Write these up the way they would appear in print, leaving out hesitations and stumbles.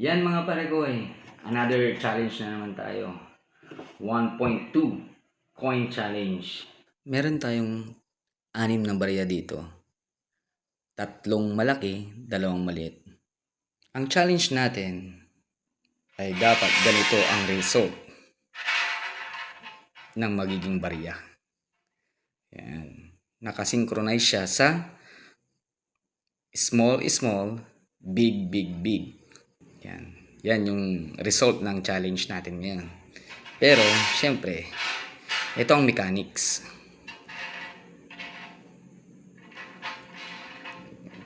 Yan mga pare ko another challenge na naman tayo. 1.2 coin challenge. Meron tayong 6 na barya dito. 3 malaki, 2 maliit. Ang challenge natin ay dapat ganito ang result ng magiging barya. Yan. Nakasynchronize siya sa small, big, big. Yan. Yan yung result ng challenge natin ngayon. Pero, syempre, ito ang mechanics.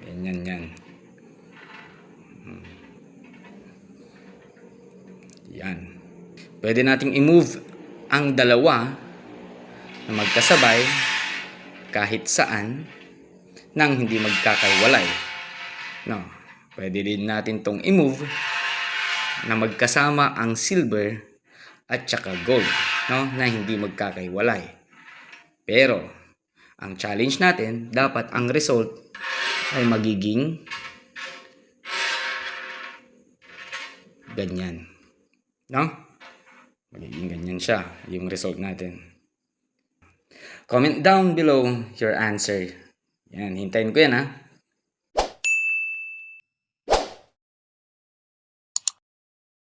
Yan. Yan. Pwede nating i-move ang dalawa na magkasabay kahit saan nang hindi magkakaiwalay. No. Pwede din natin tong i-move na magkasama ang silver at saka gold, no, na hindi magkakaiwalay. Pero ang challenge natin, dapat ang result ay magiging ganyan, no? Magiging ganyan siya yung result natin. Comment down below your answer. Yan, hintayin ko yan ha.